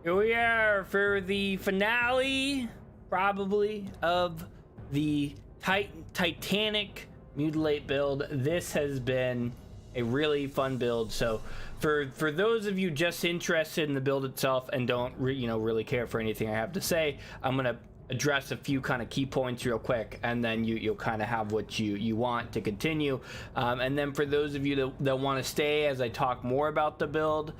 Here we are for the finale, probably, of the Titanic Mutilate build. This has been a really fun build. So for those of you just interested in the build itself and don't really care for anything I have to say, I'm gonna address a few kind of key points real quick, and then you'll kind of have what you want to continue. And then for those of you that want to stay as I talk more about the build,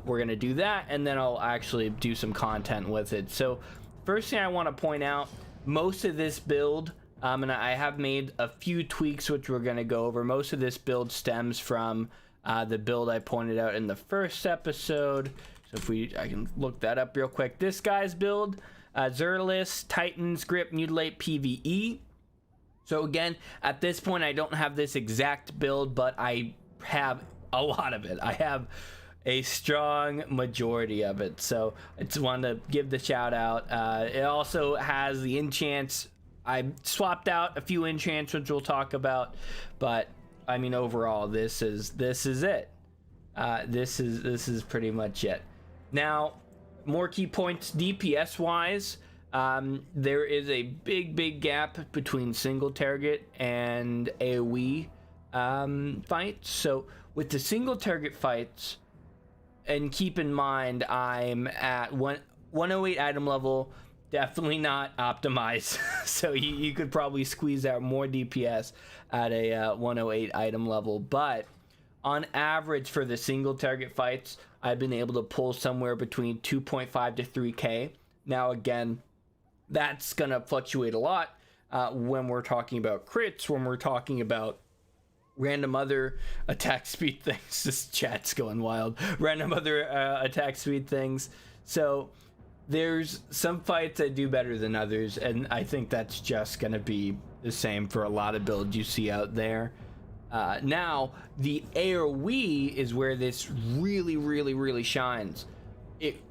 we're gonna do that, and then I'll actually do some content with it. So first thing I want to point out, most of this build, and I have made a few tweaks which we're gonna go over. Most of this build stems from the build I pointed out in the first episode. So I can look that up real quick. This guy's build, Zerlis, Titans, Grip, Mutilate, PvE. So again, at this point I don't have this exact build, but I have a lot of it. I have a strong majority of it, so I just wanted to give the shout out. It also has the enchants. I swapped out a few enchants which we'll talk about, but I mean overall this is it. This is pretty much it. Now, more key points DPS wise. There is a big gap between single target and AoE fights. So with the single target fights, and keep in mind I'm at 108 item level, definitely not optimized. So you could probably squeeze out more DPS at a 108 item level, but on average for the single target fights, I've been able to pull somewhere between 2.5 to 3k. Now again, that's gonna fluctuate a lot when we're talking about crits, when we're talking about random other attack speed things. This chat's going wild. Random other attack speed things. So there's some fights that do better than others, and I think that's just gonna be the same for a lot of builds you see out there. Now the AoE is where this really shines. It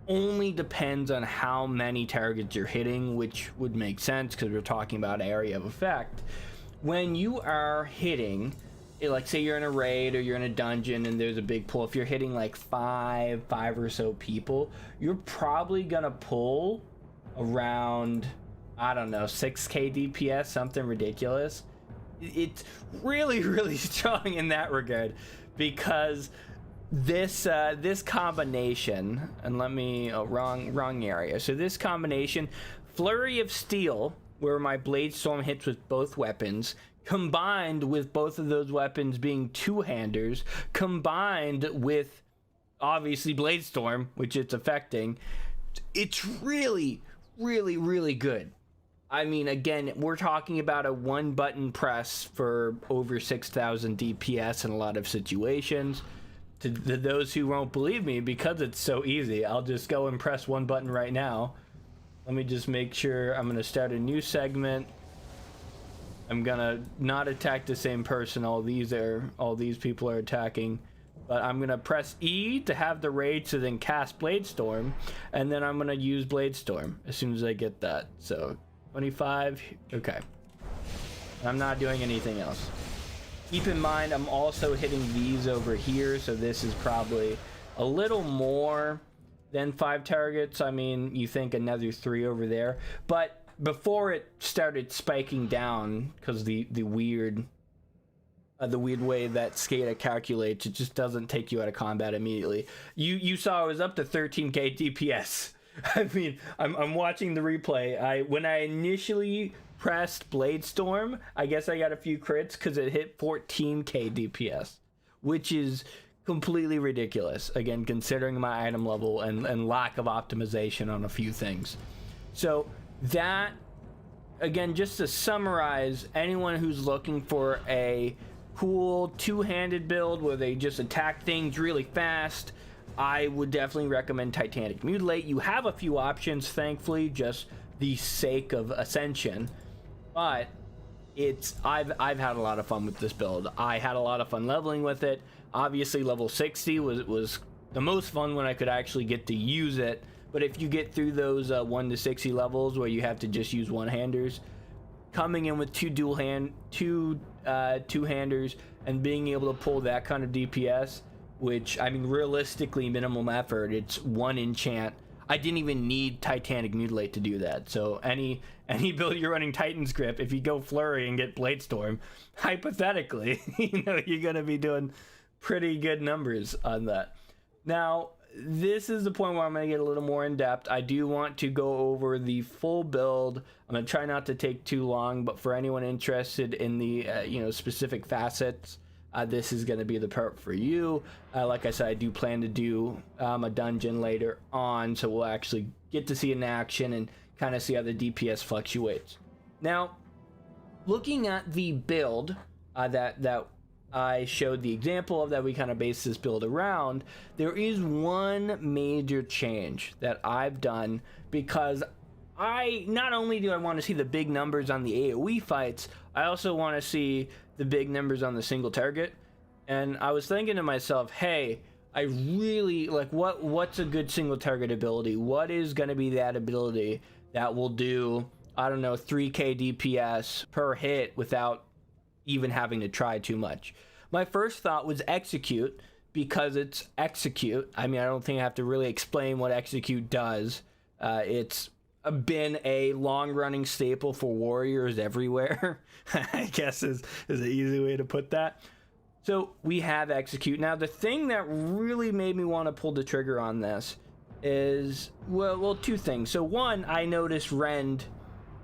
only depends on how many targets you're hitting, which would make sense because we're talking about area of effect. When you are hitting, like say you're in a raid or you're in a dungeon and there's a big pull, if you're hitting like five or so people, you're probably gonna pull around, I don't know, 6k DPS, something ridiculous. It's really strong in that regard, because this combination, and let me wrong area. So this combination, Flurry of Steel, where my Blade Storm hits with both weapons, combined with both of those weapons being two-handers, combined with obviously Blade Storm, which it's affecting, it's really good. I mean, again, we're talking about a one button press for over 6,000 DPS in a lot of situations. To those who won't believe me, because it's so easy, I'll just go and press one button right now. Let me just make sure. I'm gonna start a new segment. I'm gonna not attack the same person. All these people are attacking, but I'm gonna press E to have the raid to then cast Blade Storm, and then I'm gonna use Blade Storm as soon as I get that. So 25, okay. I'm not doing anything else. Keep in mind I'm also hitting these over here, so this is probably a little more than 5 targets. I mean, you think another 3 over there, but before it started spiking down, because the weird way that SCADA calculates, it just doesn't take you out of combat immediately. You saw it was up to 13k DPS. I mean, I'm watching the replay. When I initially pressed Blade Storm, I guess I got a few crits because it hit 14k DPS, which is completely ridiculous, again, considering my item level and lack of optimization on a few things. So that, again, just to summarize, anyone who's looking for a cool two-handed build where they just attack things really fast, I would definitely recommend Titanic Mutilate. You have a few options, thankfully, just the sake of Ascension, but I've had a lot of fun with this build. I had a lot of fun leveling with it. Obviously level 60 was the most fun when I could actually get to use it, but if you get through those 1 to 60 levels where you have to just use one-handers, coming in with two-handers and being able to pull that kind of DPS which, I mean, realistically, minimum effort, it's 1 enchant. I didn't even need Titanic Mutilate to do that. So any build you're running Titan's Grip, if you go Flurry and get Blade Storm, hypothetically, you know, you're going to be doing pretty good numbers on that. Now, this is the point where I'm going to get a little more in depth. I do want to go over the full build. I'm going to try not to take too long, but for anyone interested in the you know, specific facets, this is going to be the part for you. Like I said, I do plan to do a dungeon later on, so we'll actually get to see it in action and kind of see how the DPS fluctuates. Now, looking at the build that I showed the example of, that we kind of based this build around, there is one major change that I've done, because not only do I want to see the big numbers on the AoE fights, I also want to see the big numbers on the single target. And I was thinking to myself, hey, I really like, what's a good single target ability? What is going to be that ability that will do, I don't know, 3k DPS per hit without even having to try too much? My first thought was Execute, because it's Execute. I mean, I don't think I have to really explain what Execute does. It's been a long-running staple for warriors everywhere. I guess is an easy way to put that. So we have Execute. Now, the thing that really made me want to pull the trigger on this is, well, two things. So one, I noticed Rend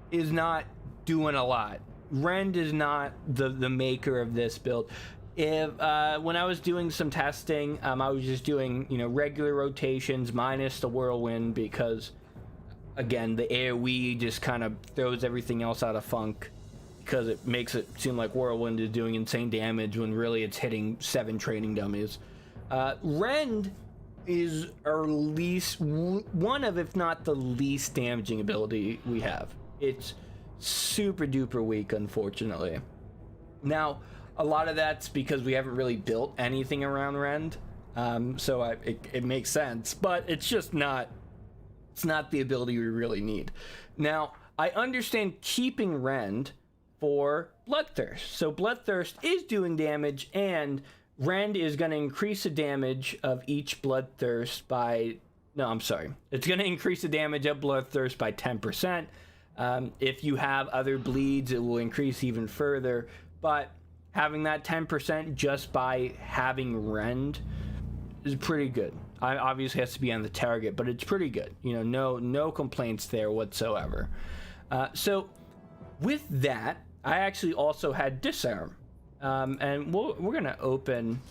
is not doing a lot. Rend is not the maker of this build. If when I was doing some testing, I was just doing, you know, regular rotations minus the whirlwind, because again, the AoE just kind of throws everything else out of funk, because it makes it seem like whirlwind is doing insane damage when really it's hitting 7 training dummies. Rend is our least, one of, if not the least damaging ability we have. It's super duper weak, unfortunately. Now, a lot of that's because we haven't really built anything around Rend, so it makes sense, but it's just not, it's not the ability we really need. Now, I understand keeping Rend for Bloodthirst. So Bloodthirst is doing damage, and Rend is going to increase the damage of each Bloodthirst by, no, I'm sorry. It's going to increase the damage of Bloodthirst by 10%. If you have other bleeds, it will increase even further, but having that 10% just by having Rend is pretty good. I obviously has to be on the target, but it's pretty good. You know, no complaints there whatsoever. So with that, I actually also had Disarm, and we're gonna open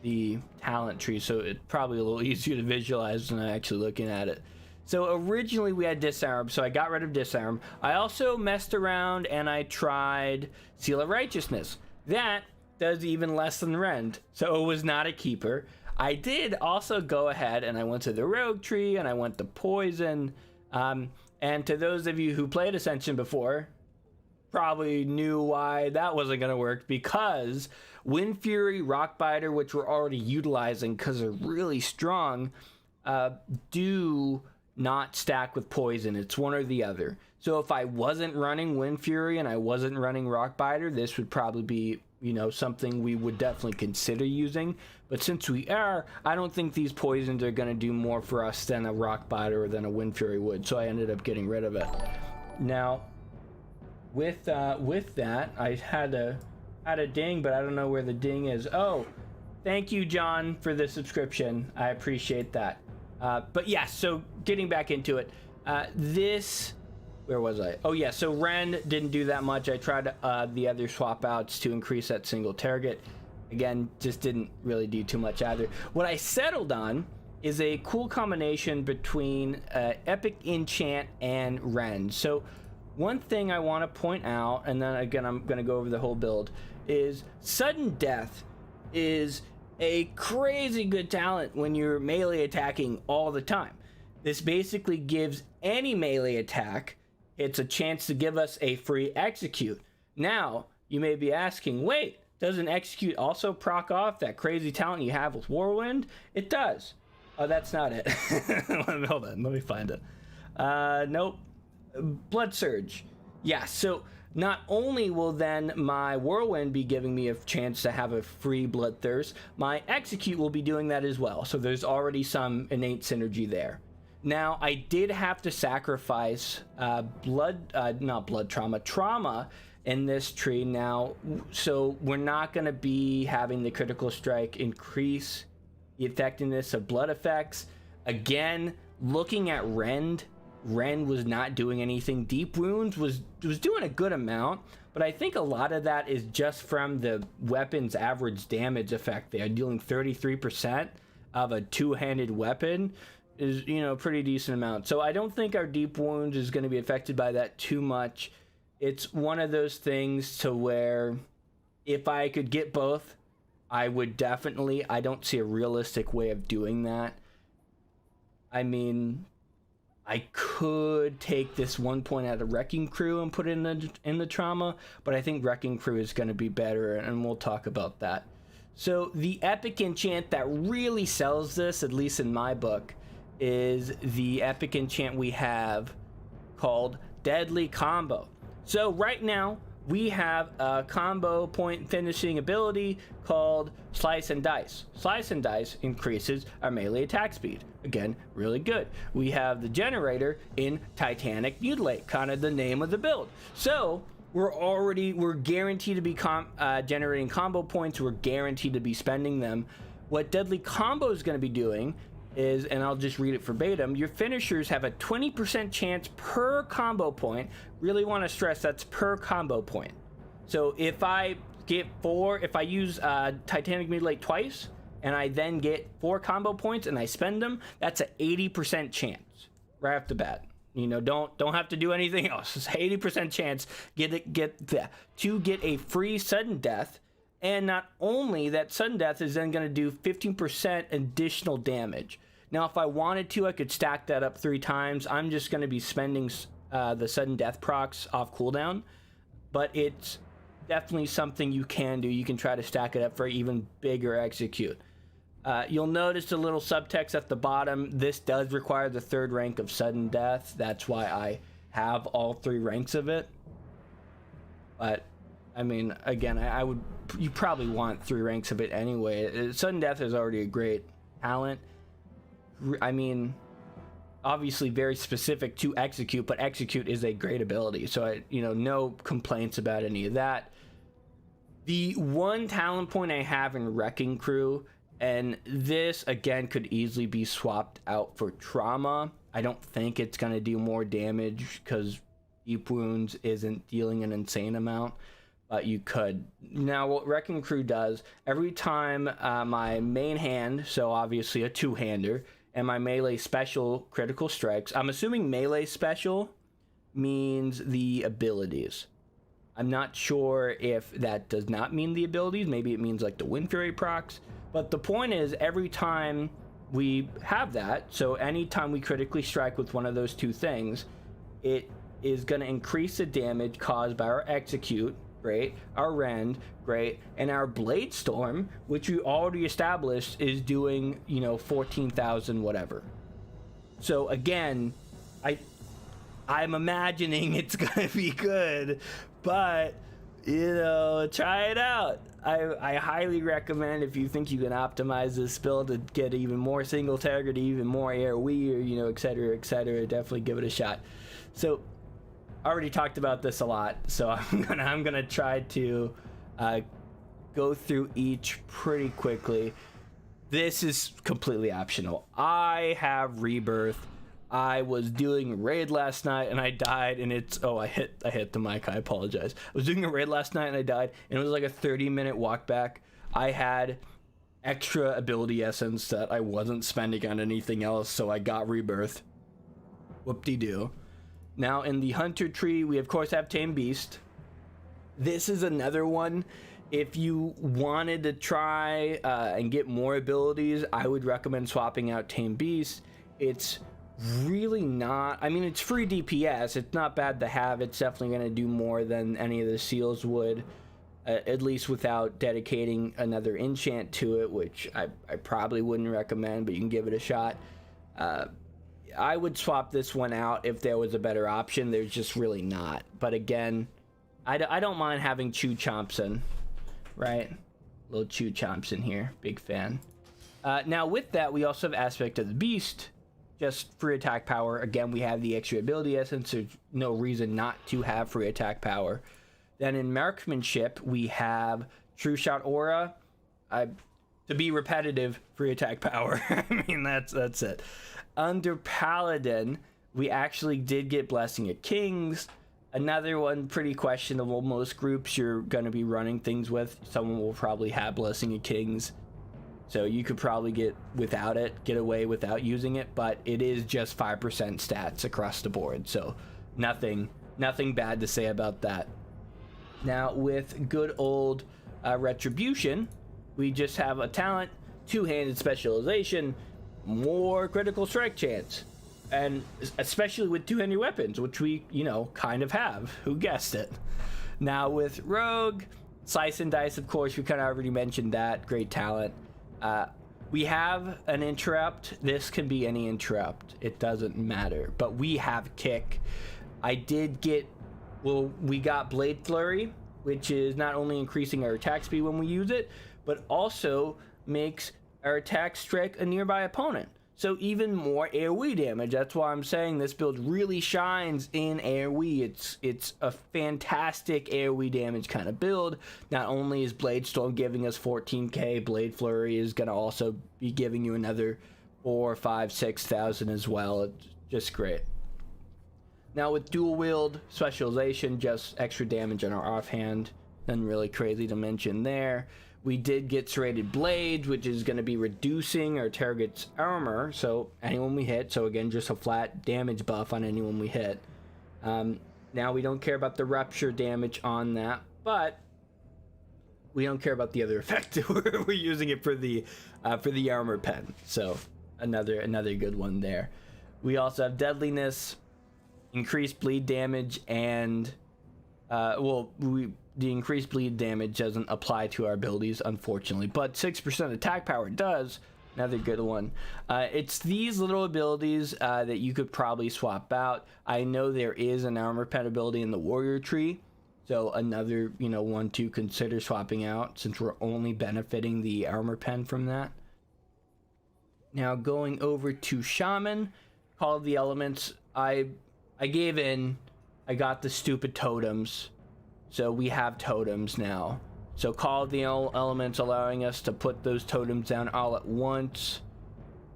the talent tree, so it's probably a little easier to visualize than actually looking at it. So originally we had Disarm, so I got rid of Disarm. I also messed around and I tried Seal of Righteousness. That does even less than Rend, so it was not a keeper. I did also go ahead and I went to the Rogue tree and I went to Poison. And to those of you who played Ascension before, probably knew why that wasn't going to work, because Wind Fury, Rockbiter, which we're already utilizing because they're really strong, do not stack with Poison. It's one or the other. So if I wasn't running Wind Fury and I wasn't running Rockbiter, this would probably be, you know, something we would definitely consider using. But since we are, I don't think these poisons are going to do more for us than a Rockbiter or than a Wind Fury would. So I ended up getting rid of it. Now, with that, I had a ding, but I don't know where the ding is. Oh, thank you, John, for the subscription. I appreciate that. But yeah, so getting back into it, where was I? Oh yeah, so Rend didn't do that much. I tried the other swap outs to increase that single target. Again, just didn't really do too much either. What I settled on is a cool combination between Epic Enchant and Rend. So one thing I want to point out, and then again I'm going to go over the whole build, is Sudden Death is a crazy good talent when you're melee attacking all the time. This basically gives any melee attack, it's a chance to give us a free Execute. Now, you may be asking, wait, doesn't Execute also proc off that crazy talent you have with Whirlwind? It does. Oh, that's not it. Hold on, let me find it. Nope. Blood Surge. Yeah, so not only will then my Whirlwind be giving me a chance to have a free Bloodthirst, my Execute will be doing that as well. So there's already some innate synergy there. Now, I did have to sacrifice trauma in this tree now, so we're not going to be having the critical strike increase the effectiveness of blood effects. Again, looking at Rend was not doing anything. Deep Wounds was doing a good amount, but I think a lot of that is just from the weapon's average damage effect. They are dealing 33% of a two-handed weapon is, you know, pretty decent amount. So I don't think our Deep Wounds is going to be affected by that too much. It's one of those things to where if I could get both, I would definitely. I don't see a realistic way of doing that. I mean, I could take this 1 point out of Wrecking Crew and put it in the trauma, but I think Wrecking Crew is going to be better, and we'll talk about that. So the epic enchant that really sells this, at least in my book, is the epic enchant we have called Deadly Combo. So right now we have a combo point finishing ability called Slice and Dice. Slice and Dice increases our melee attack speed. Again, really good. We have the generator in Titanic Mutilate, kind of the name of the build. So we're guaranteed to be generating combo points. We're guaranteed to be spending them. What Deadly Combo is going to be doing is, and I'll just read it verbatim, your finishers have a 20% chance per combo point. Really want to stress that's per combo point. So if I use Titanic Mutilate twice, and I then get 4 combo points and I spend them, that's an 80% chance right off the bat. You know, don't have to do anything else. It's 80% chance to get a free sudden death. And not only that, sudden death is then going to do 15% additional damage. Now, if I wanted to, I could stack that up 3 times. I'm just going to be spending the sudden death procs off cooldown, but it's definitely something you can do. You can try to stack it up for even bigger execute. You'll notice a little subtext at the bottom. This does require the 3rd rank of sudden death. That's why I have all 3 ranks of it. But I mean, again, you probably want 3 ranks of it anyway. Sudden death is already a great talent. I mean, obviously very specific to execute, but execute is a great ability. So no complaints about any of that. The one talent point I have in Wrecking Crew, and this again could easily be swapped out for trauma. I don't think it's going to do more damage because Deep Wounds isn't dealing an insane amount. But you could. Now, what Wrecking Crew does, every time my main hand, so obviously a 2-hander, and my melee special critical strikes, I'm assuming melee special means the abilities. I'm not sure if that does not mean the abilities. Maybe it means like the Wind Fury procs. But the point is, every time we have that, so anytime we critically strike with one of those 2 things, it is going to increase the damage caused by our execute, great, our Rend, great, and our Blade Storm, which we already established is doing, 14,000 whatever. So again, I'm imagining it's gonna be good, but try it out. I highly recommend, if you think you can optimize this build to get even more single integrity, even more AoE, or etc, definitely give it a shot. So I already talked about this a lot, so I'm gonna try to go through each pretty quickly. This is completely optional. I have Rebirth. I was doing a raid last night and I died, and I hit the mic. I apologize. I was doing a raid last night and I died, and it was like a 30-minute walk back. I had extra ability essence that I wasn't spending on anything else, so I got Rebirth. Whoop-de-doo. Now in the Hunter tree, we of course have Tame Beast. This is another one. If you wanted to try and get more abilities, I would recommend swapping out Tame Beast. It's really not, it's free DPS. It's not bad to have. It's definitely going to do more than any of the seals would, at least without dedicating another enchant to it, which I probably wouldn't recommend, but you can give it a shot. I would swap this one out if there was a better option. There's just really not. But again, I don't mind having Chew Chomps in, right? Little Chew Chomps in here, big fan. Now with that, we also have Aspect of the Beast, just free attack power. Again, we have the extra ability essence. There's no reason not to have free attack power. Then in Marksmanship, we have True Shot Aura. To be repetitive, free attack power. I mean, that's it. Under Paladin, we actually did get Blessing of Kings. Another one pretty questionable. Most groups you're going to be running things with, someone will probably have Blessing of Kings. So you could probably get away without using it, but it is just 5% stats across the board. So nothing bad to say about that. Now with good old Retribution, we just have a talent, two-handed specialization, more critical strike chance. And especially with two-handed weapons, which we, kind of have. Who guessed it? Now with Rogue, Slice and Dice, of course, we kind of already mentioned that. Great talent. We have an interrupt. This can be any interrupt. It doesn't matter. But we have Kick. We got Blade Flurry, which is not only increasing our attack speed when we use it, but also makes our attack strike a nearby opponent. So even more AoE damage. That's why I'm saying this build really shines in AoE. It's a fantastic AoE damage kind of build. Not only is Blade Storm giving us 14k, Blade Flurry is going to also be giving you another 4, 5, 6,000 as well. It's just great. Now with Dual Wield Specialization, just extra damage on our offhand. Nothing really crazy to mention there. We did get Serrated Blades, which is going to be reducing our target's armor, so anyone we hit. So again, just a flat damage buff on anyone we hit. Now we don't care about the rupture damage on that, but we don't care about the other effect. We're using it for the armor pen. So another good one there. We also have Deadliness, increased bleed damage, and the increased bleed damage doesn't apply to our abilities, unfortunately, but 6% attack power does. Another good one. It's these little abilities that you could probably swap out. I know there is an armor pen ability in the warrior tree, so another one to consider swapping out, since we're only benefiting the armor pen from that. Now going over to Shaman, Call of the Elements. I gave in. I got the stupid totems. So we have totems now. So Call of the Elements, allowing us to put those totems down all at once,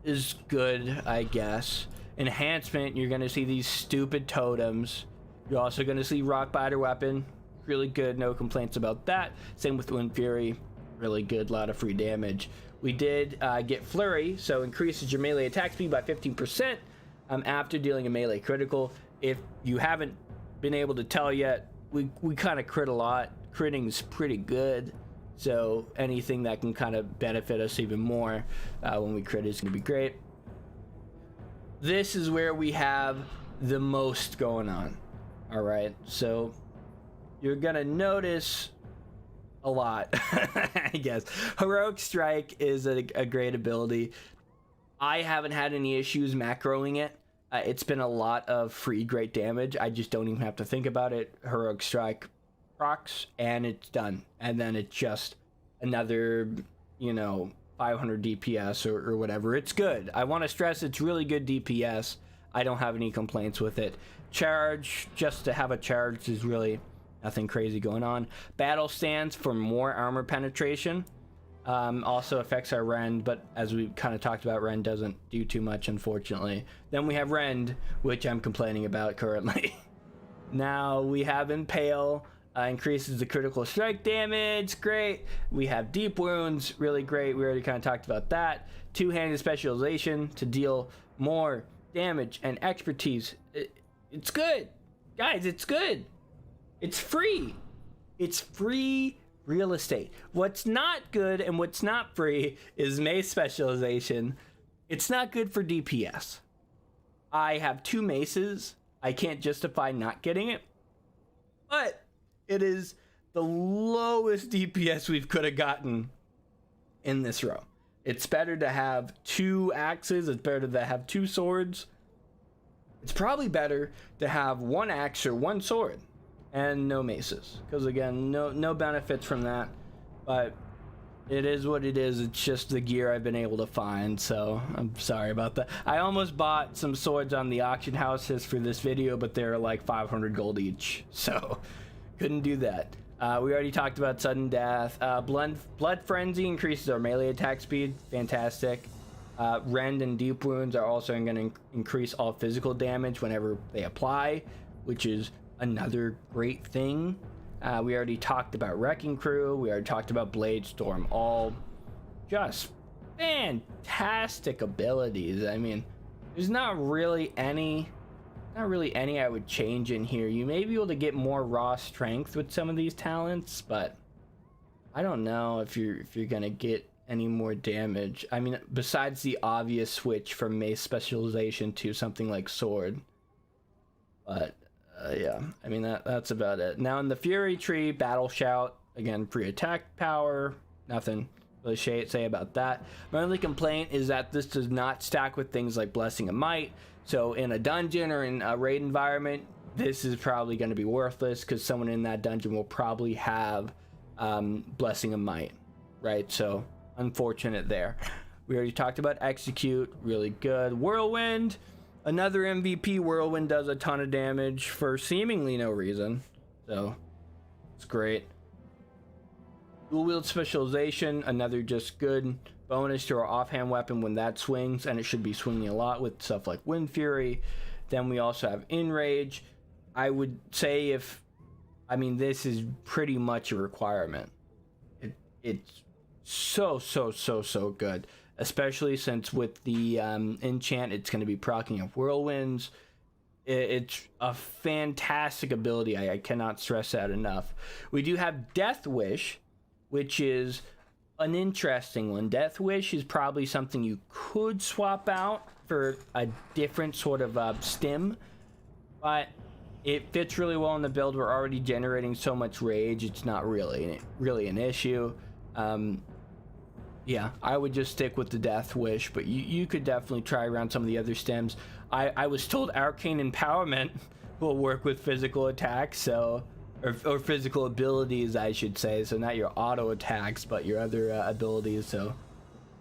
is good, I guess. Enhancement, you're going to see these stupid totems. You're also going to see Rock Biter Weapon. Really good, no complaints about that. Same with Wind Fury. Really good, a lot of free damage. We did get Flurry, so increases your melee attack speed by 15% after dealing a melee critical. If you haven't been able to tell yet, we kind of crit a lot. Critting's pretty good, so anything that can kind of benefit us even more when we crit is going to be great. This is where we have the most going on. All right, so you're gonna notice a lot. I guess Heroic Strike is a great ability. I haven't had any issues macroing it. It's been a lot of free great damage. I just don't even have to think about it. Heroic Strike procs and it's done. And then it's just another, 500 DPS or whatever. It's good. I want to stress it's really good DPS. I don't have any complaints with it. Charge, just to have a charge is really nothing crazy going on. Battle Stance for more armor penetration. Also affects our Rend, but as we kind of talked about, Rend doesn't do too much, unfortunately. Then we have Rend, which I'm complaining about currently. Now we have Impale, increases the critical strike damage, great. We have Deep Wounds, really great. We already kind of talked about that. Two-handed specialization to deal more damage and expertise. It's good, guys. It's good. It's free. It's free real estate. What's not good and what's not free is Mace Specialization. It's not good for DPS. I have 2 maces. I can't justify not getting it, but it is the lowest DPS we could have gotten in this row. It's better to have 2 axes. It's better to have 2 swords. It's probably better to have 1 axe or 1 sword. and no maces, because again, no benefits from that, but it is what it is. It's just the gear I've been able to find, so I'm sorry about that. I almost bought some swords on the auction houses for this video, but they're like 500 gold each, so couldn't do that. We already talked about sudden death. Blood frenzy increases our melee attack speed, fantastic. Rend and deep wounds are also going to increase all physical damage whenever they apply, which is another great thing. We already talked about Wrecking Crew. We already talked about Blade Storm. All just fantastic abilities. I mean, there's not really any I would change in here. You may be able to get more raw strength with some of these talents, but I don't know if you're gonna get any more damage. I mean, besides the obvious switch from mace specialization to something like sword. But yeah, I mean that's about it. Now in the Fury tree, Battle Shout, again, free attack power, nothing really say about that. My only complaint is that this does not stack with things like Blessing of Might. So in a dungeon or in a raid environment, this is probably going to be worthless because someone in that dungeon will probably have Blessing of Might, right? So unfortunate there. We already talked about Execute, really good. Whirlwind, another MVP. Whirlwind does a ton of damage for seemingly no reason, so it's great. Dual wield specialization, another just good bonus to our offhand weapon when that swings, and it should be swinging a lot with stuff like Wind Fury. Then we also have Enrage. I would say this is pretty much a requirement. It's so good, especially since with the enchant it's going to be proccing up whirlwinds. It's a fantastic ability. I cannot stress that enough. We do have Death Wish, which is an interesting one. Death Wish is probably something you could swap out for a different sort of stim, but it fits really well in the build. We're already generating so much rage, it's not really an issue. Yeah, I would just stick with the Death Wish, but you could definitely try around some of the other stems. I was told Arcane Empowerment will work with physical attacks, so or physical abilities, I should say, so not your auto attacks but your other abilities. So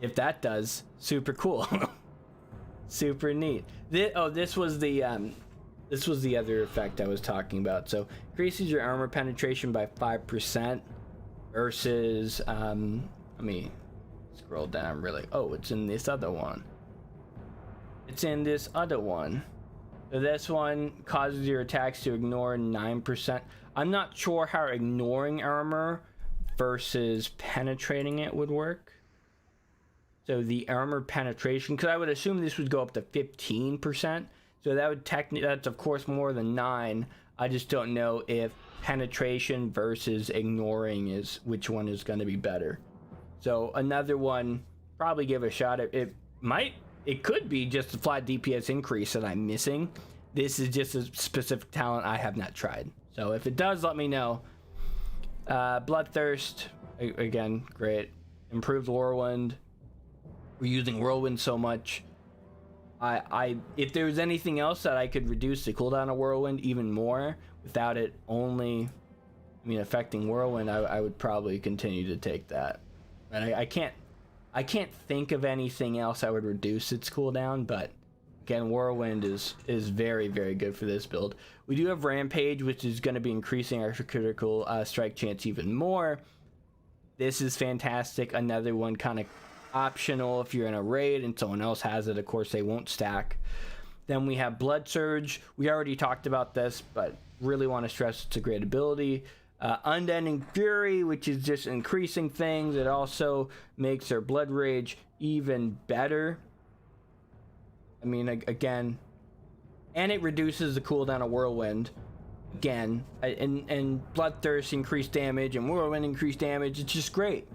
if that does, super cool. Super neat. This was the other effect I was talking about. So increases your armor penetration by 5% versus let me scroll down really. It's in this other one. So this one causes your attacks to ignore 9%. I'm not sure how ignoring armor versus penetrating it would work. So the armor penetration, because I would assume this would go up to 15%. So that would that's of course more than 9. I just don't know if penetration versus ignoring is which one is going to be better. So another one, probably give a shot. It could be just a flat DPS increase that I'm missing. This is just a specific talent I have not tried. So if it does, let me know. Bloodthirst, again, great. Improved Whirlwind. We're using Whirlwind so much. If there was anything else that I could reduce the cooldown of Whirlwind even more without it only, affecting Whirlwind, I would probably continue to take that. And I can't think of anything else that would reduce its cooldown, but again, Whirlwind is very, very good for this build. We do have Rampage, which is going to be increasing our critical strike chance even more. This is fantastic. Another one kind of optional if you're in a raid and someone else has it. Of course, they won't stack. Then we have Blood Surge. We already talked about this, but really want to stress it's a great ability. Unending Fury, which is just increasing things. It also makes their Blood Rage even better. Again, and it reduces the cooldown of Whirlwind. Again, and Bloodthirst increased damage and Whirlwind increased damage. It's just great.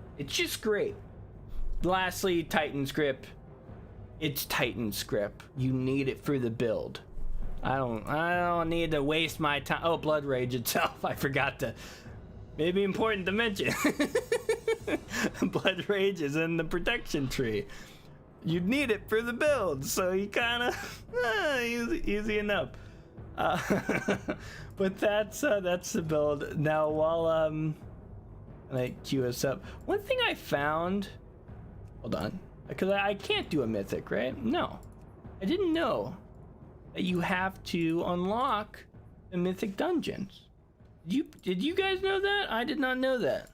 Lastly, Titan's Grip. It's Titan's Grip. You need it for the build. I don't need to waste my time. Blood Rage itself. I forgot to. Maybe important to mention. Blood Rage is in the protection tree. You'd need it for the build, so you kind of easy enough. Uh, but that's the build. Now, while I queue us up, one thing I found. Hold on, because I can't do a mythic, right? No, I didn't know that you have to unlock the mythic dungeons. Did you guys know that? I did not know that.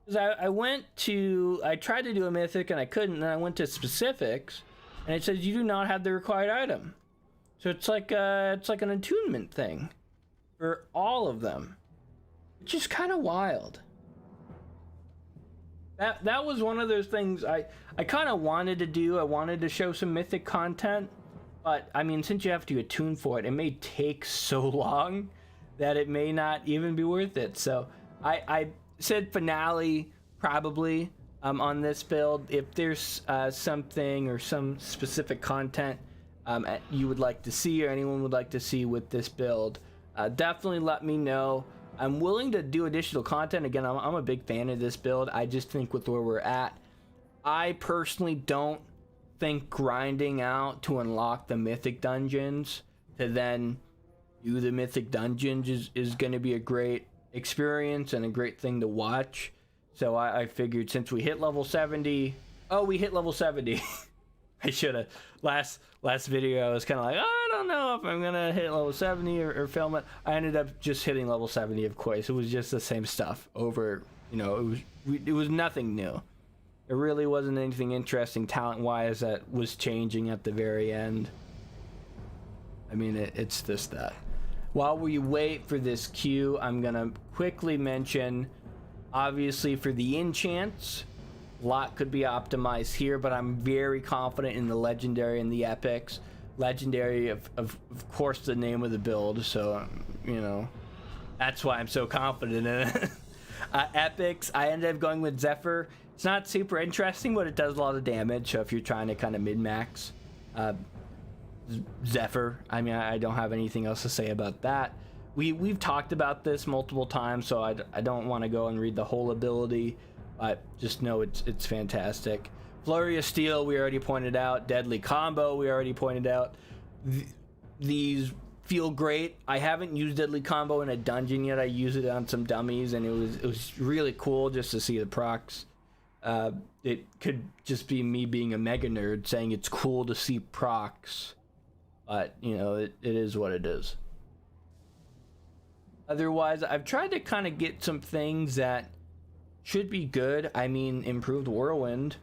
Because I tried to do a mythic and I couldn't, and then I went to specifics, and it says you do not have the required item. So it's like an attunement thing for all of them, which is kind of wild. That was one of those things I kind of wanted to do. I wanted to show some mythic content, but I mean, since you have to attune for it, it may take so long that it may not even be worth it. So I said finale probably on this build. If there's something or some specific content you would like to see, or anyone would like to see with this build, definitely let me know. I'm willing to do additional content. Again, I'm a big fan of this build. I just think with where we're at, I personally don't think grinding out to unlock the mythic dungeons to then do the mythic dungeons is going to be a great experience and a great thing to watch. So I figured since we hit level 70, we hit level 70. I should have last video I was kind of like, I don't know if I'm gonna hit level 70 or film it. I ended up just hitting level 70, of course. It was just the same stuff over, it was nothing new. There really wasn't anything interesting talent wise that was changing at the very end. I mean, it's just that. While we wait for this queue, I'm gonna quickly mention, obviously for the enchants, a lot could be optimized here, but I'm very confident in the legendary and the epics. Legendary, of course, the name of the build, so that's why I'm so confident in it. Epics, I ended up going with Zephyr. It's not super interesting, but it does a lot of damage. So if you're trying to kind of min-max Zephyr, I mean, I don't have anything else to say about that. We've talked about this multiple times, so I don't want to go and read the whole ability. Just know it's fantastic. Flurry of Steel, we already pointed out. Deadly Combo, we already pointed out. These feel great. I haven't used Deadly Combo in a dungeon yet. I used it on some dummies, and it was really cool just to see the procs. It could just be me being a mega nerd saying it's cool to see procs, but it is what it is. Otherwise, I've tried to kind of get some things that should be good. I mean, improved Whirlwind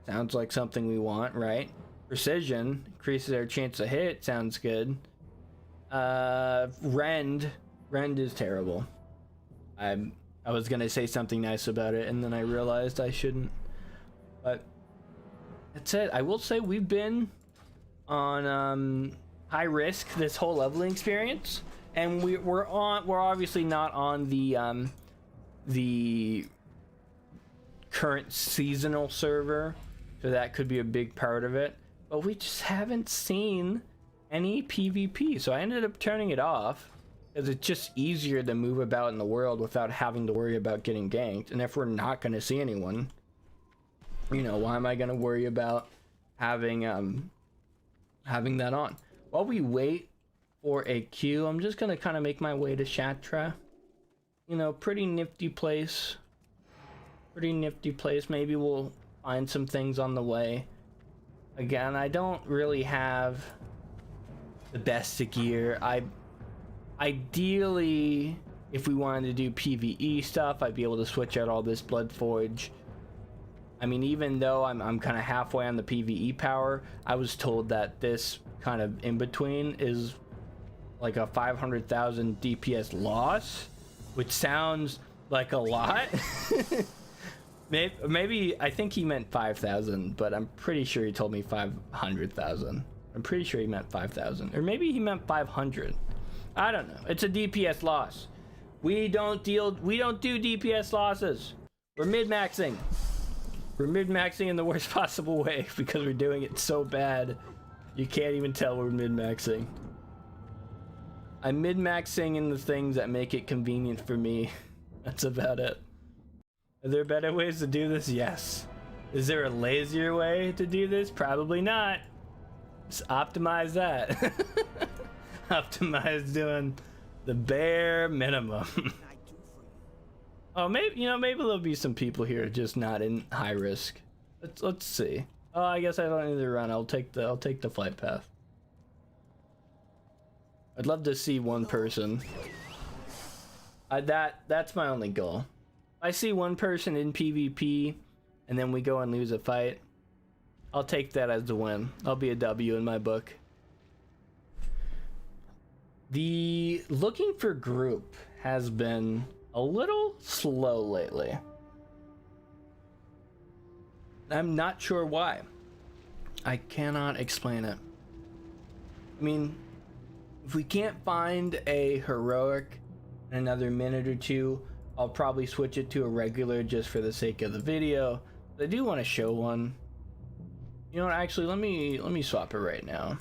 sounds like something we want, right? Precision increases our chance to hit, sounds good. Rend is terrible. I was gonna say something nice about it, and then I realized I shouldn't. But that's it. I will say we've been on high risk this whole leveling experience, and we're obviously not on the current seasonal server, so that could be a big part of it, but we just haven't seen any PvP, so I ended up turning it off because it's just easier to move about in the world without having to worry about getting ganked. And if we're not going to see anyone, why am I going to worry about having that on? While we wait for a queue, I'm just going to kind of make my way to Shatra. Pretty nifty place. Maybe we'll find some things on the way. Again, I don't really have the best of gear. Ideally, if we wanted to do PvE stuff, I'd be able to switch out all this Bloodforge. I mean, even though I'm kind of halfway on the PvE power, I was told that this kind of in between is like a 500,000 DPS loss, which sounds like a lot. Maybe I think he meant 5,000, but I'm pretty sure he told me 500,000. I'm pretty sure he meant 5,000, or maybe he meant 500. I don't know. It's a DPS loss. We don't do DPS losses. We're mid-maxing. We're mid-maxing in the worst possible way because we're doing it so bad you can't even tell we're mid-maxing. I'm mid-maxing in the things that make it convenient for me. That's about it. Are there better ways to do this? Yes. Is there a lazier way to do this? Probably not. Just optimize that. Optimize doing the bare minimum. Oh, maybe maybe there'll be some people here just not in high risk. Let's see. Oh, I guess I don't need to run. I'll take the flight path. I'd love to see one person. That's my only goal. I see one person in PvP, and then we go and lose a fight. I'll take that as a win. I'll be a W in my book. The looking for group has been a little slow lately. I'm not sure why. I cannot explain it. I mean, if we can't find a heroic in another minute or two, I'll probably switch it to a regular just for the sake of the video. But I do want to show one. You know what, actually, let me swap it right now.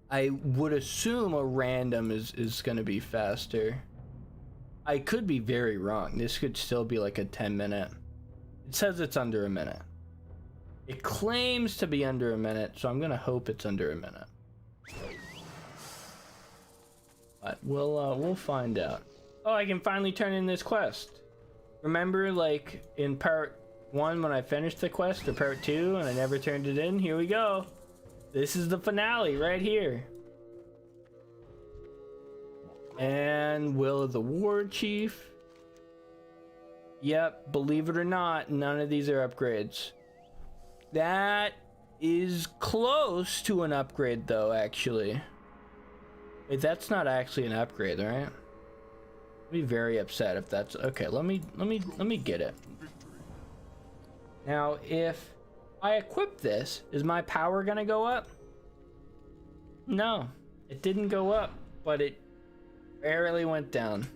I would assume a random is going to be faster. I could be very wrong. This could still be like a 10-minute. It says it's under a minute. It claims to be under a minute, so I'm going to hope it's under a minute. But we'll find out. Oh, I can finally turn in this quest. Remember, like, in part 1 when I finished the quest, or part 2, and I never turned it in? Here we go. This is the finale right here. And Will of the War Chief. Yep, believe it or not, none of these are upgrades. That is close to an upgrade, though, actually. Wait, that's not actually an upgrade, right? I'd be very upset if that's okay. Let me get it. Now, if I equip this, is my power gonna go up? No, it didn't go up, but it barely went down.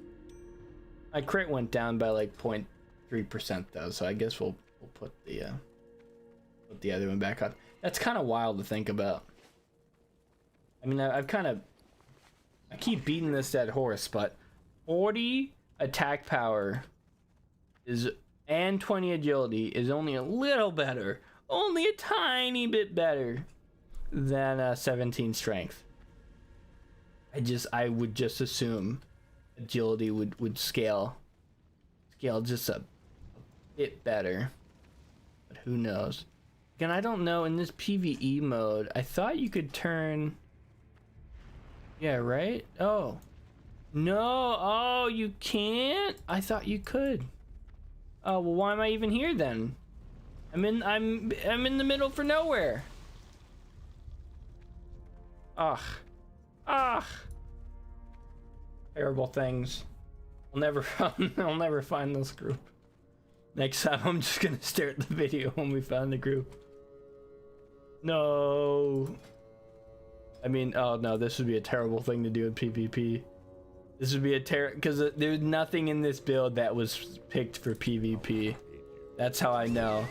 My crit went down by like 0.3% though, so I guess we'll put the other one back on. That's kind of wild to think about. I mean, I keep beating this dead horse, but 40 attack power and 20 agility is only a little better, only a tiny bit better than 17 strength. I would just assume agility would scale just a bit better, but who knows? Again, I don't know. In this PvE mode, I thought you could turn. Yeah, right? Oh. No, oh, you can't? I thought you could. Oh, well, why am I even here then? I'm in the middle for nowhere. Ugh. Ugh. Terrible things. I'll never find this group. Next time I'm just gonna stare at the video when we find the group. No. I mean, oh no, this would be a terrible thing to do in PvP. This would be because there's nothing in this build that was picked for PvP. That's how I know.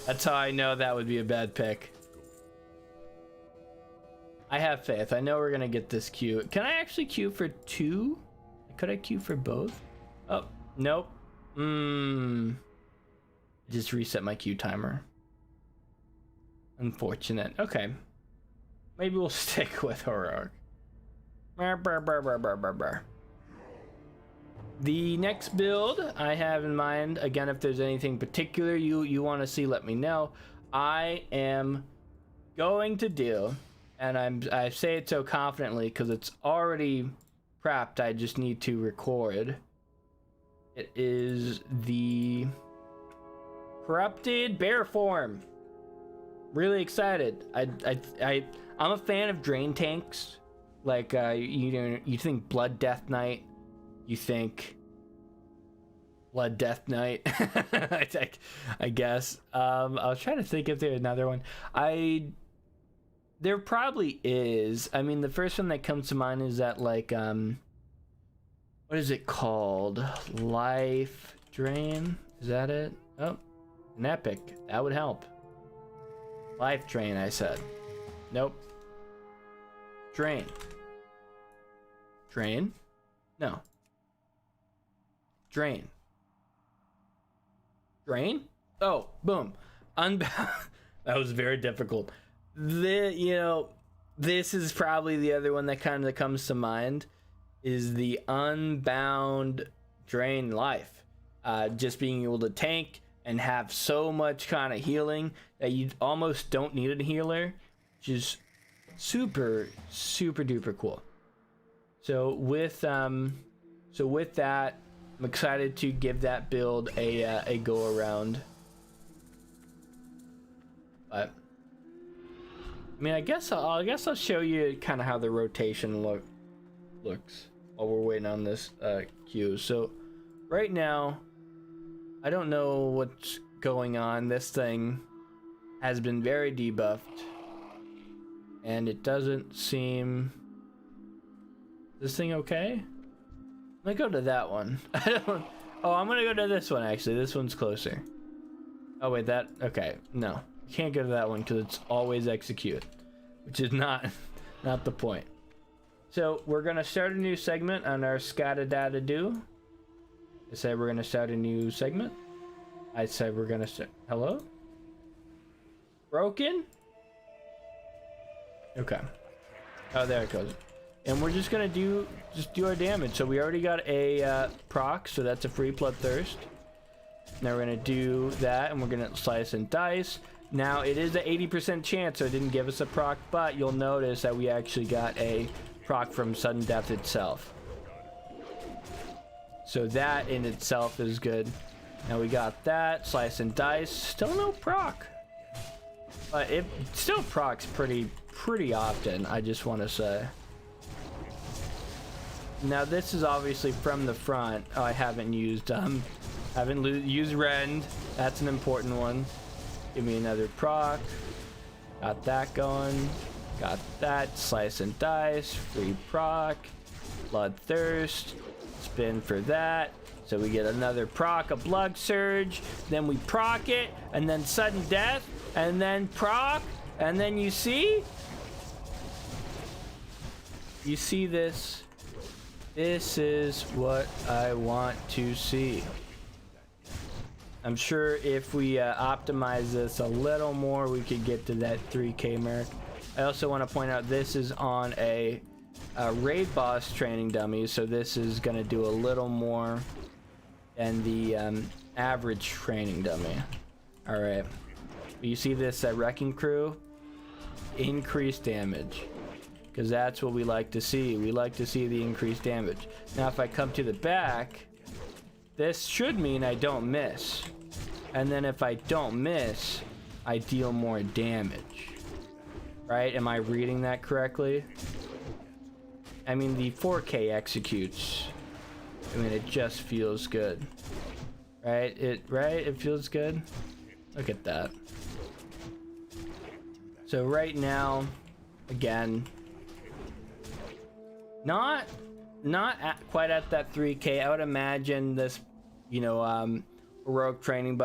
That's how I know that would be a bad pick. I have faith. I know we're gonna get this queue. Can I actually queue for 2? Could I queue for both? Oh, nope. Just reset my queue timer. Unfortunate. Okay. Maybe we'll stick with Horror. The next build I have in mind, again, if there's anything particular you want to see, let me know. I am going to do, and I say it so confidently because it's already prepped, I just need to record. It is the Corrupted Bear Form. Really excited. I'm a fan of drain tanks. Like you think Blood Death Knight, you think Blood Death Knight. I guess. I was trying to think if there's another one. There probably is. I mean, the first one that comes to mind is that, like, what is it called? Life Drain? Is that it? Oh, an epic. That would help. Life Drain, I said. Nope. Drain. Drain? No. Drain. Drain? Oh, boom. Unbound. That was very difficult. this is probably the other one that kind of comes to mind, is the Unbound Drain Life. Just being able to tank and have so much kind of healing that you almost don't need a healer, which is super duper cool. So with that, I'm excited to give that build a go around. But I mean, I guess I'll show you kind of how the rotation looks while we're waiting on this queue. So right now, I don't know what's going on. This thing has been very debuffed, and it doesn't seem. Is this thing okay? I'm gonna go to that one. Oh, I'm gonna go to this one actually. This one's closer. Oh wait, okay. No, you can't go to that one because it's always execute, which is not the point. So we're gonna start a new segment on our Scatta-Data-Do. I said we're gonna start a new segment. I said we're gonna start. Hello? Broken? Okay. Oh, there it goes. And we're just gonna do our damage. So we already got a proc, so that's a free Bloodthirst. Now we're gonna do that, and we're gonna slice and dice. Now it is an 80% chance, so it didn't give us a proc, but you'll notice that we actually got a proc from sudden death itself. So that in itself is good. Now we got that, slice and dice, still no proc. But it still procs pretty often, I just want to say. Now this is obviously from the front. Oh, I haven't used used Rend. That's an important one. Give me another proc. Got that going. Got that. Slice and dice. Free proc. Bloodthirst. Spin for that. So we get another proc, a Blood Surge. Then we proc it. And then sudden death. And then proc. And then you see? You see this? This is what I want to see. I'm sure if we optimize this a little more, we could get to that 3K mark. I also want to point out this is on a raid boss training dummy, so this is going to do a little more than the average training dummy. All right. You see this Wrecking Crew? Increased damage. Because that's what we like to see. We like to see the increased damage. Now if I come to the back, this should mean I don't miss. And then if I don't miss, I deal more damage. Right? Am I reading that correctly? I mean, the 4K executes. I mean, it just feels good. Right? It feels good. Look at that. So right now, again, not quite at that 3K. I would imagine this, heroic training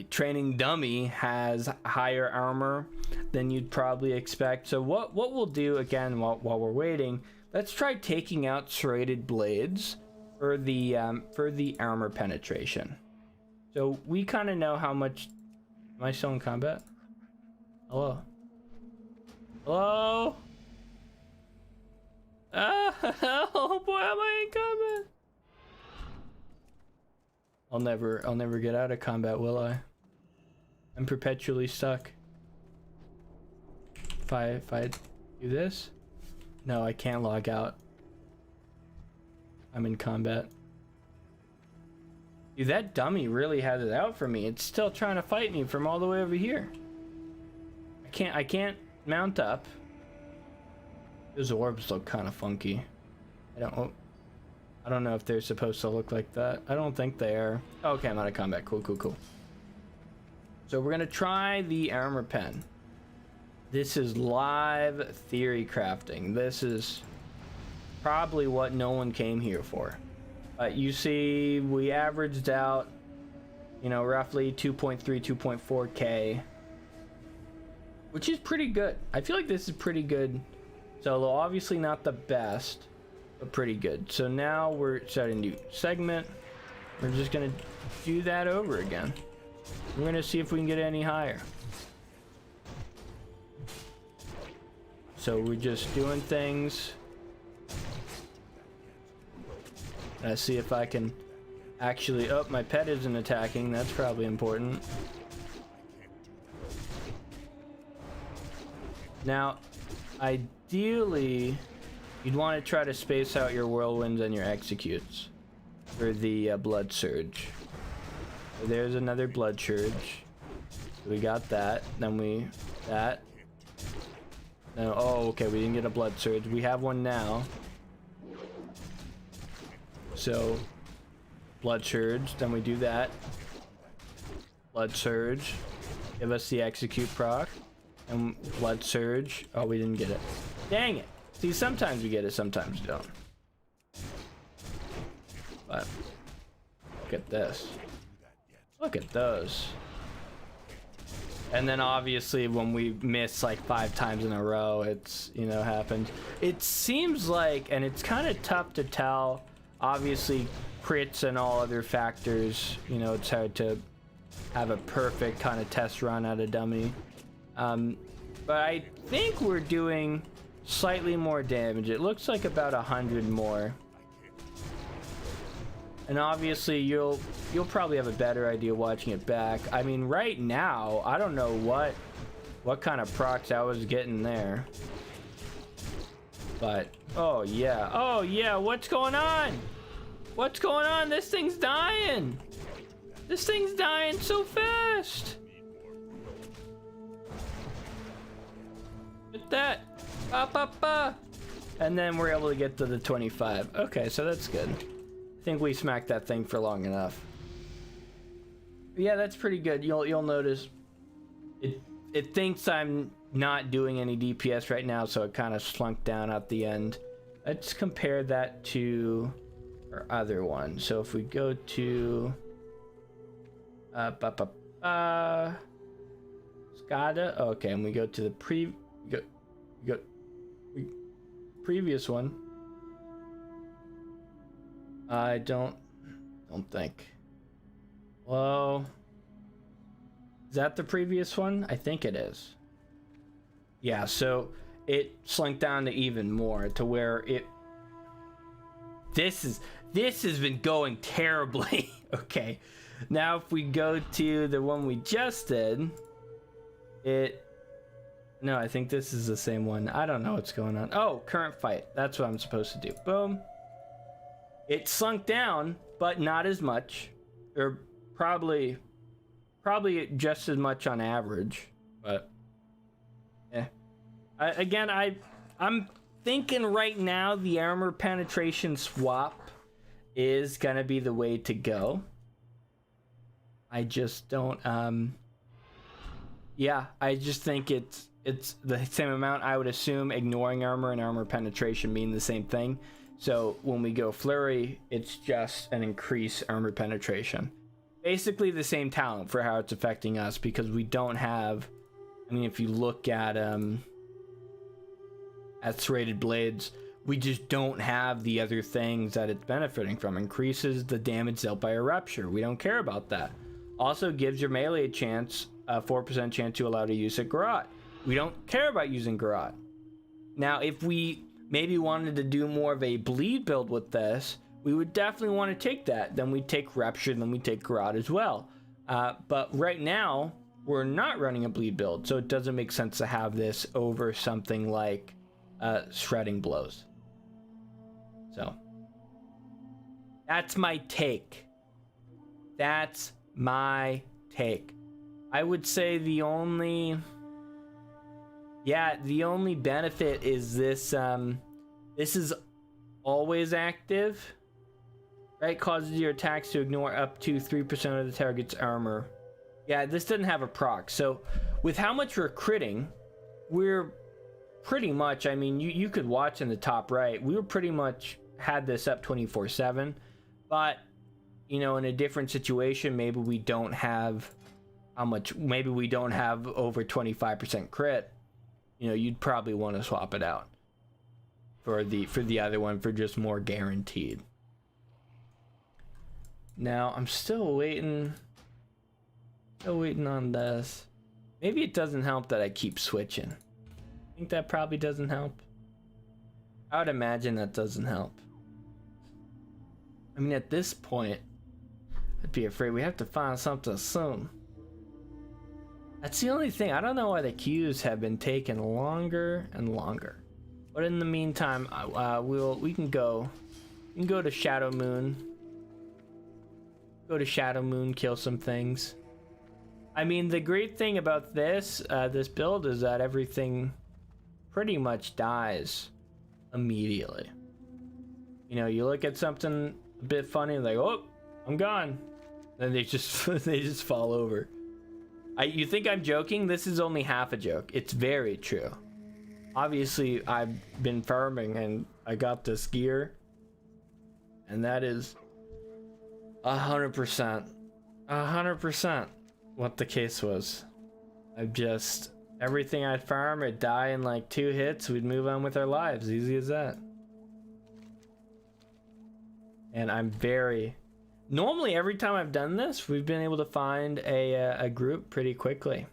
training dummy has higher armor than you'd probably expect. So what we'll do again while we're waiting, let's try taking out serrated blades for the armor penetration. So we kind of know how much. Am I still in combat? Hello? Hello? Oh boy, am I in combat? I'll never get out of combat, will I? I'm perpetually stuck. If I do this? No, I can't log out. I'm in combat. Dude, that dummy really has it out for me. It's still trying to fight me from all the way over here. I can't mount up. Those orbs look kind of funky. I don't know if they're supposed to look like that. I don't think they are. Okay, I'm out of combat. Cool. So we're gonna try the armor pen. This is live theory crafting. This is probably what no one came here for. You see, we averaged out, roughly 2.3, 2.4K, which is pretty good. I feel like this is pretty good solo. Obviously not the best, but pretty good. So now we're starting a new segment. We're just gonna do that over again. We're gonna see if we can get any higher. So we're just doing things. Let's see if I can actually... Oh, my pet isn't attacking. That's probably important. Now, ideally, you'd want to try to space out your whirlwinds and your executes for the blood surge. So there's another blood surge. We got that. Then we... That. No, oh, okay, we didn't get a blood surge. We have one now. So, blood surge, then we do that. Blood surge. Give us the execute proc. And blood surge. Oh, we didn't get it. Dang it. See, sometimes we get it, sometimes we don't. But, look at this. Look at those. And then obviously when we miss like 5 times in a row, it's, you know, happens. It seems like, and it's kind of tough to tell, obviously crits and all other factors, you know, it's hard to have a perfect kind of test run at a dummy. But I think we're doing slightly more damage. It looks like about 100 more. And obviously you'll probably have a better idea watching it back. I mean, right now, I don't know what kind of procs I was getting there. But, oh yeah, what's going on? What's going on? This thing's dying. This thing's dying so fast. Get that. And then we're able to get to the 25. Okay, so that's good. I think we smacked that thing for long enough. Yeah, that's pretty good. You'll notice it thinks I'm not doing any DPS right now, so it kind of slunk down at the end. Let's compare that to our other one. So if we go to Skada, okay, and we go to the previous one. I don't think. Well, is that the previous one? I think it is. Yeah, so it slunk down to even more, to where it... This has been going terribly. Okay. Now if we go to the one we just did, no, I think this is the same one. I don't know what's going on. Oh, current fight. That's what I'm supposed to do. Boom. It slunk down, but not as much, or probably just as much on average. But yeah, I'm thinking right now the armor penetration swap is gonna be the way to go. I just don't. Yeah, I just think it's the same amount. I would assume ignoring armor and armor penetration mean the same thing. So when we go flurry, it's just an increased armor penetration. Basically the same talent for how it's affecting us, because we don't have, I mean, if you look at serrated blades, we just don't have the other things that it's benefiting from. Increases the damage dealt by a rupture. We don't care about that. Also gives your melee chance a 4% chance to allow to use a garrote. We don't care about using garrote. Now, if we maybe wanted to do more of a bleed build with this, we would definitely want to take that. Then we take rupture, then we take garrote as well. But right now, we're not running a bleed build, so it doesn't make sense to have this over something like shredding blows. So that's my take. That's my take. I would say the only benefit is this. This is always active, right? Causes your attacks to ignore up to 3% of the target's armor. Yeah, this doesn't have a proc. So with how much we're critting, we're pretty much, I mean, you could watch in the top right, we were pretty much had this up 24/7, but you know, in a different situation, maybe we don't have maybe we don't have over 25% crit. You know, you'd probably want to swap it out for the other one for just more guaranteed. Now I'm still waiting on this. Maybe it doesn't help that I keep switching. think that probably doesn't help. I would imagine that doesn't help. I mean, at this point, I'd be afraid we have to find something soon. That's the only thing. I don't know why the queues have been taking longer and longer. But in the meantime, we can go to Shadow Moon. Go to Shadow Moon, kill some things. I mean, the great thing about this build is that everything pretty much dies immediately. You know, you look at something a bit funny, like, oh, I'm gone. Then they just fall over. You think I'm joking? This is only half a joke. It's very true. Obviously, I've been farming and I got this gear, and that is 100% what the case was. Everything I'd farm, it'd die in like 2 hits. We'd move on with our lives. Easy as that. And normally every time I've done this, we've been able to find a group pretty quickly.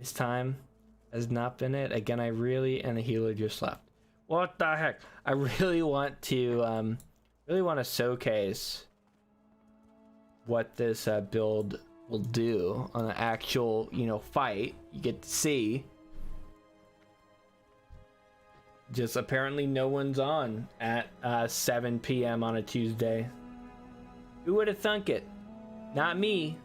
This time has not been it. Again, and the healer just left. What the heck? I really want to showcase what this build will do on an actual, fight. You get to see. Just apparently no one's on at 7 p.m. on a Tuesday. Who would have thunk it? Not me.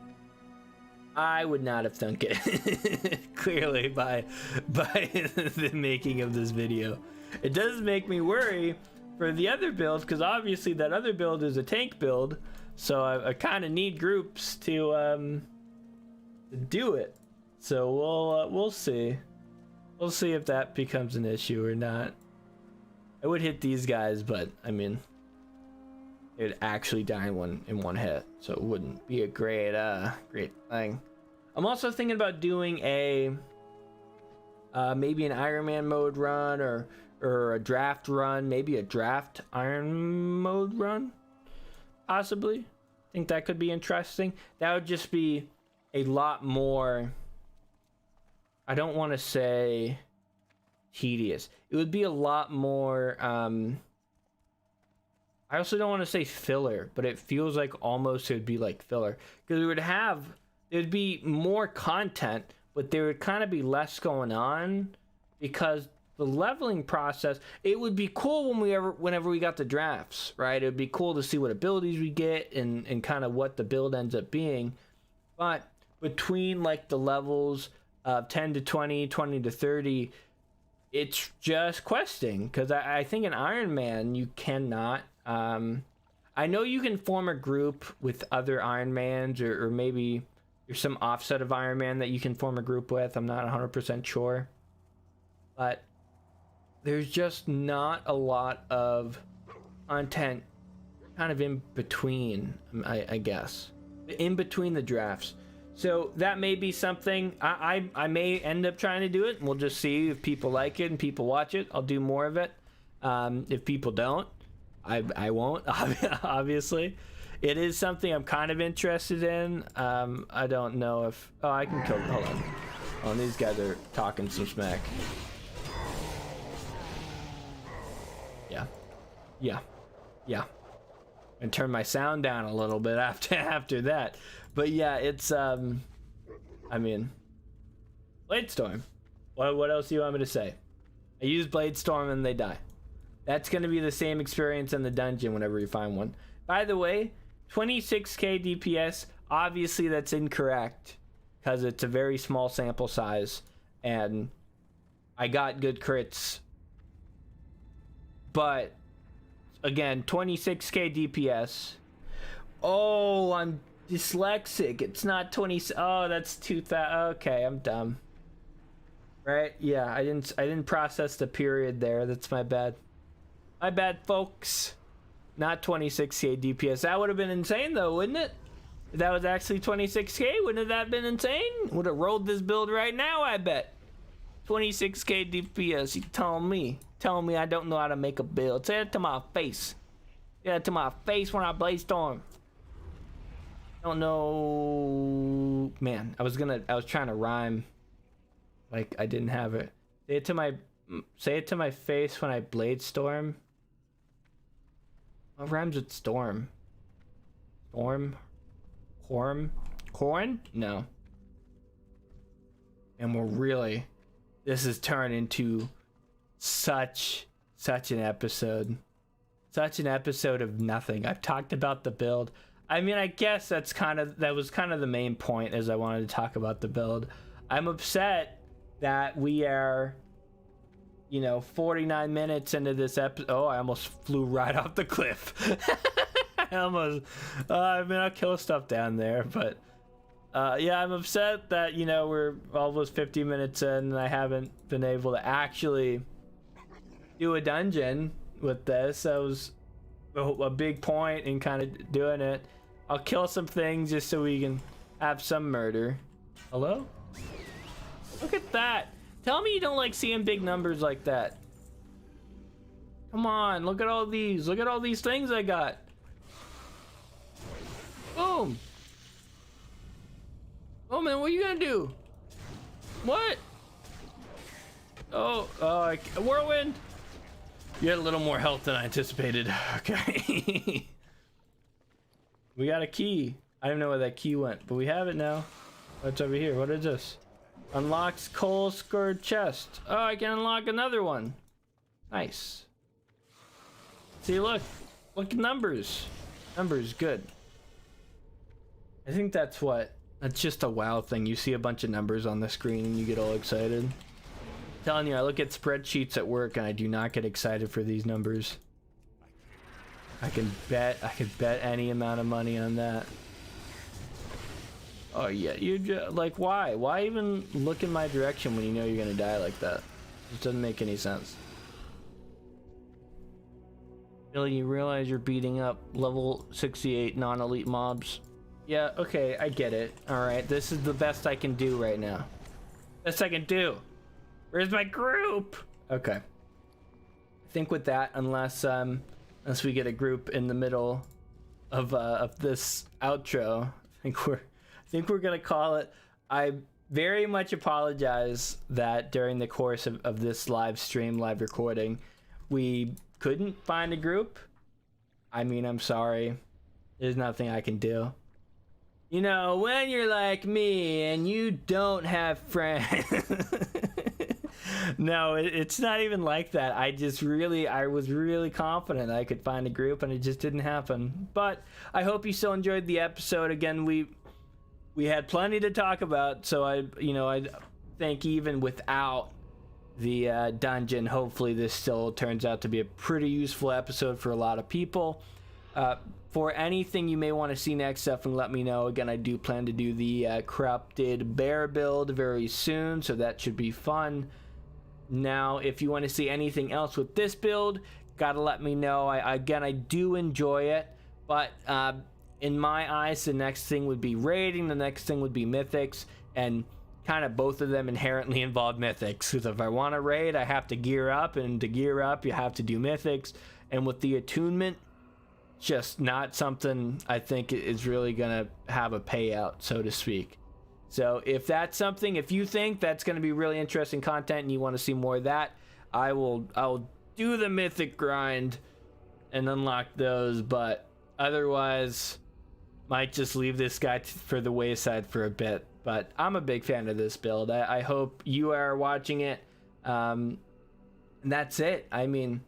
I would not have thunk it. Clearly by the making of this video. It does make me worry for the other build, because obviously that other build is a tank build, so I kind of need groups to do it. So we'll see. We'll see if that becomes an issue or not. I would hit these guys, but I mean, it would actually die in one hit, so it wouldn't be a great thing. I'm also thinking about doing a maybe an Iron Man mode run or a draft run, maybe a draft Iron mode run, possibly. I think that could be interesting. That would just be a lot more, I don't want to say tedious. It would be a lot more, I also don't want to say filler, but it feels like almost it would be like filler. Because there'd be more content, but there would kind of be less going on, because the leveling process, it would be cool whenever we got the drafts, right? It would be cool to see what abilities we get and kind of what the build ends up being. But between like the levels of 10 to 20, 20 to 30, it's just questing. Because I think in Iron Man, you cannot... I know you can form a group with other Iron Mans, or maybe there's some offset of Iron Man that you can form a group with. I'm not 100% sure. But there's just not a lot of content kind of in between, I guess. In between the drafts. So that may be something. I may end up trying to do it, and we'll just see if people like it and people watch it. I'll do more of it. If people don't, I won't, obviously. It is something I'm kind of interested in. I don't know if... Oh, I can kill... Hold on. Oh, these guys are talking some smack. Yeah. And turn my sound down a little bit after that. But yeah, it's... I mean... Bladestorm. What else do you want me to say? I use Bladestorm and they die. That's going to be the same experience in the dungeon whenever you find one. By the way, 26k DPS, obviously that's incorrect, because it's a very small sample size, and I got good crits. But, again, 26k DPS. Oh, I'm dyslexic. It's not 20... Oh, that's 2,000. Okay, I'm dumb. Right? Yeah, I didn't process the period there. That's my bad. My bad, folks. Not 26k DPS. That would have been insane, though, wouldn't it? If that was actually 26k, wouldn't have that been insane? Would have rolled this build right now, I bet. 26k DPS. You telling me I don't know how to make a build. Say it to my face. Say it to my face when I Bladestorm. Don't know. Man, I was trying to rhyme like I didn't have it. Say it to my Say it to my face when I blade storm. What rhymes with storm? Storm? Corn? No. And this has turned into such an episode. Such an episode of nothing. I've talked about the build. I mean, I guess that was kind of the main point, as I wanted to talk about the build. I'm upset that we are, 49 minutes into this episode. Oh, I almost flew right off the cliff. I'll kill stuff down there, but yeah, I'm upset that, we're almost 50 minutes in and I haven't been able to actually do a dungeon with this. That was a big point in kind of doing it. I'll kill some things just so we can have some murder. Hello? Look at that. Tell me you don't like seeing big numbers like that. Come on, look at all these. Look at all these things I got. Boom. Oh man, what are you gonna do? What? Oh, whirlwind. You had a little more health than I anticipated. Okay. We got a key. I don't know where that key went, but we have it now. What's over here? What is this? Unlocks coal scored chest. Oh, I can unlock another one. Nice. See, look at numbers. Numbers, good. I think that's just a WoW thing. You see a bunch of numbers on the screen and you get all excited. I'm telling you, I look at spreadsheets at work and I do not get excited for these numbers. I could bet any amount of money on that. Oh yeah, you're just, like, why even look in my direction when you know you're gonna die like that? It doesn't make any sense. Billy, you realize you're beating up level 68 non-elite mobs? Yeah, okay, I get it. Alright, this is the best I can do right now. Best I can do. Where's my group? Okay. I think with that, unless we get a group in the middle of this outro, I think we're gonna call it. I very much apologize that during the course of this live recording, we couldn't find a group. I mean, I'm sorry. There's nothing I can do. When you're like me and you don't have friends. No, it's not even like that. I was really confident I could find a group and it just didn't happen. But I hope you still enjoyed the episode. Again, we had plenty to talk about, so I think even without the dungeon, hopefully this still turns out to be a pretty useful episode for a lot of people. For anything you may want to see next, definitely let me know. Again, I do plan to do the corrupted bear build very soon, so that should be fun. Now, if you want to see anything else with this build, gotta let me know. I do enjoy it, but in my eyes, the next thing would be raiding, the next thing would be mythics, and kind of both of them inherently involve mythics. Because if I want to raid, I have to gear up, and to gear up, you have to do mythics. And with the attunement, just not something I think is really gonna have a payout, so to speak. So if you think that's going to be really interesting content and you want to see more of that, I'll do the mythic grind and unlock those, but otherwise might just leave this guy for the wayside for a bit. But I'm a big fan of this build. I hope you are watching it. And that's it. I mean,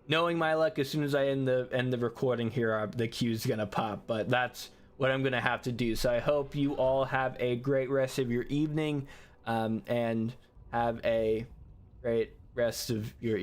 knowing my luck, as soon as I end the recording here, the queue's gonna pop, but that's what I'm gonna have to do. So I hope you all have a great rest of your evening, and have a great rest of your